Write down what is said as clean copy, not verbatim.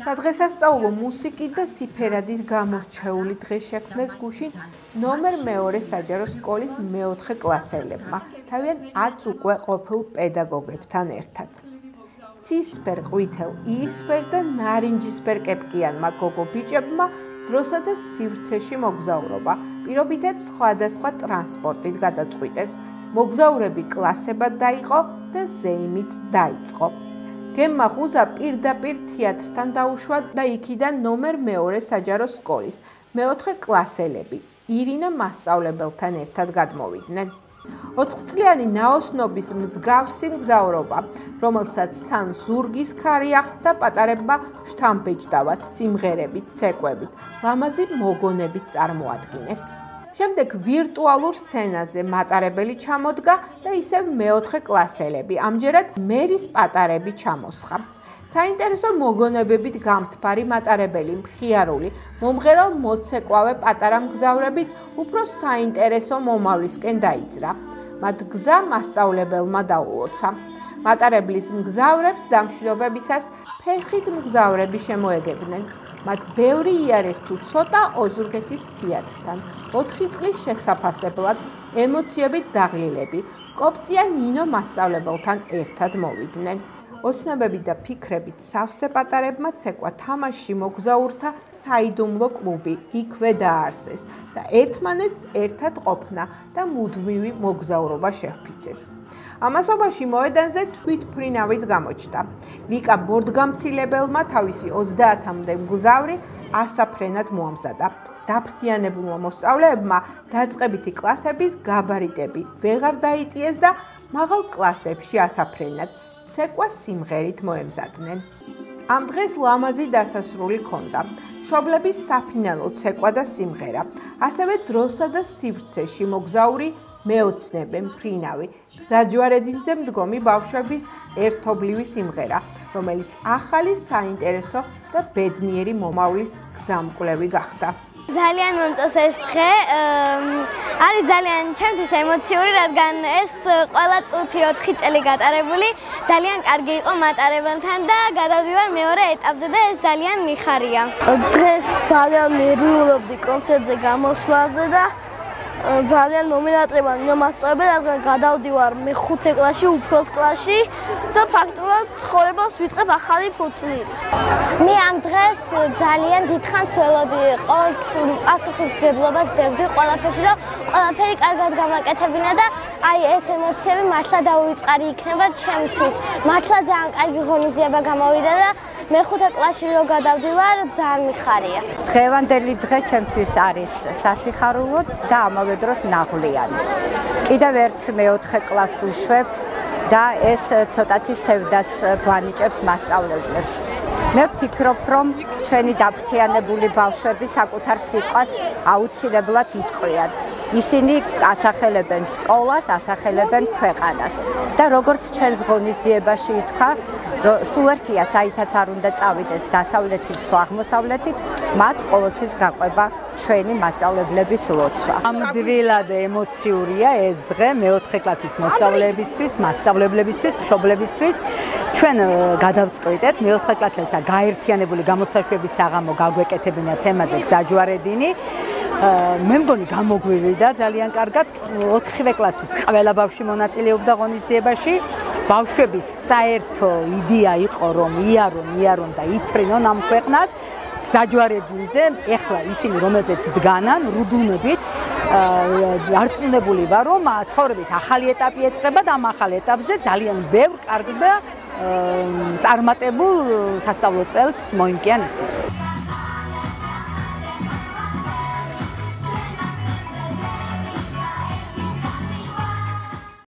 სადღესასწაულო მუსიკით და სიფერადით გამორჩეული დღე შექმნეს გუშინ ნომერ მეორე საჯარო სკოლის მეოთხე კლასელებმა, თავიანთ 10 უკვე ყოფილ პედაგოგებთან ერთად. ცისფერ, ყვითელ, იისფერ და ნარინჯისფერ კეპკიანმა გოგო ბიჭებმა დროსა და სივრცეში მოგზაურობა, პირობითად სხვადასხვა ტრანსპორტით გადაწყვიტეს. მოგზაურები კლასებად დაიყო და ზეიმით დაიწყო. გემმა ღუზა პირდაპირ თეატრთან დაუშვა და იქიდან ნომერ მეორე საჯარო სკოლის მეოთხე კლასელები ირინა მასწავლებელთან ერთად გადმოვიდნენ. 4 წლიანი ნაოსნობის მსგავსი მგზავრობა, რომელსაც თან ზურგის ქარი ახდდა პატარებმა შთამბეჭდავად, სიმღერებით, ცეკვებით, ლამაზი მოგონებით წარმოადგინეს. შემდეგ ვირტუალურ სცენაზე მატარებელი ჩამოდგა და ისევ მეოთხე კლასელები, ამჯერად მერის პატარები ჩამოსხა. საინტერესო მოგონებებით გამთბარი მატარებელი, მხიარული, მომღერალ მოცეკვავე პატარა მგზავრებით უფრო საინტერესო მომავლისკენ დაიძრა. მათ გზა მასწავლებელმა დაულოცა. მატარებლის მგზავრებს დამშვიდობებისას ფეხით მგზავრები შემოეგებდნენ. მათ ბევრი იარეს თუ ცოტა ოზურგეთის თეატრთან, 4 წლის შესაფასებლად ემოციებით დაღლილები, კოპწია ნინო მასწავლებელთან ერთად მოვიდნენ. ოცნებებით და ფიქრებით სავსე პატარებმა ცეკვა თამაში მოგზაურთა საიდუმლო კლუბი იქვე დაარსეს და ერთმანეთს ერთად ყოფნა და მუდმივი მოგზაურობა შეჰფიცეს. ამასობაში მოედანზე თვითმფრინავიც გამოჩნდა. ლიკა ბორდგამცილებელმა თავისი 30-მდე მგზავრი ასაფრენად მოამზადა. დაფრთიანებულმა მოსწავლეებმა დაწყებითი კლასების გაბარიტები ვეღარ დაიტიეს და მაღალ კლასებში ასაფრენად ცეკვა სიმღერით მოემზადნენ. ამ დღეს ლამაზი დასასრული ჰქონდა. მშობლების საფინალო ცეკვა და სიმღერა, ასევე დროსა და სივრცეში მოგზაური მეოცნებე მფრინავი, გზაჯვარედინზე მდგომი ბავშვების ერთობლივი სიმღერა, რომელიც ახალი საინტერესო და ბედნიერი მომავლის გზამკვლევი გახდა. ძალიან მომწონს ეს დღე, არის ძალიან ჩემთვის ემოციური, რადგან ეს ყველა წუთი 4 წელი გატარებული ძალიან კარგი იყო მატარებელთან და გადავდივარ მეორე ეტაპზე და ეს ძალიან მიხარია. დღეს ძალიან ნერვიულობდი კონცერტზე გამოსვლაზე და ძალიან მომენატრება ნინო მასწავლებელი, რადგან გადავდივარ მე-5 კლასში, უფროს კლასში და ფაქტობრივად ცხოვრებას ვიწყებ ახალი ფუძვლით. მე ამ დღეს ძალიან დიდხანს ველოდი, ყოველთვის პასუხისმგებლობას ვდებდი ყველაფერში, რომ ყველაფერი კარგად გავაკეთებინა და აი ეს ემოციები მართლა დაუვიწყარი იქნება ჩემთვის. მართლა ძალიან კარგი ღონისძიება გამოვიდა და მე-5 კლასში რო გადავდივარ, ძალიან მიხარია. დღევანდელი დღე ჩემთვის არის სასიხარულოც და ამავე დროს ნაღვლიანი. კიდევ ერთ მე-4 კლასს ვუშვებ და ეს ცოტათი სევდას გვანიჭებს მასწავლებლებს. მე ვფიქრობ, რომ ჩვენი დაფრთიანებული ბავშვები საკუთარ სიტყვას აუცილებლად იტყვიან. ისინი ასახელებენ სკოლას, ასახელებენ ქვეყანას და როგორც ჩვენს ღონისძიებაში ითქვა, სულ ერთია საითაც არ უნდა წავიდეს დასავლეთით თუ აღმოსავლეთით, მათ ყოველთვის გაყვება ჩვენი მასწავლებლების ლოცვა. ამდრილად ემოციურია ეს დღე მე-4 კლასის მოსწავლეებისთვის, მასწავლებლებისთვის, მშობლებისთვის. ჩვენ გადავწყვიტეთ მე-4 კლასელთა გაერთიანებული გამოსაშვების საღამო გაგვეკეთებინა თემაზე გზაჯვარედინი. მე მგონი გამოგვივიდა ძალიან კარგად. 4 კლასის ყველა ბავშვი მონაწილეობდა ღონისძიებაში. ბავშვების საერთო იდეა იყო, რომ იარონ და იფრინონ ამ ქვეყნად. გზაჯვარედინზე ეხლა ისინი რომელზეც დგანან რუდუნებით არწმუნებული ვარ, რომ ცხოვრების ახალი ეტაპი ეწყება და ამ ახალ ეტაპზე ძალიან ბევრ კარგ და წარმატებულ სასწავლო წელს მოიმკიან ისინი.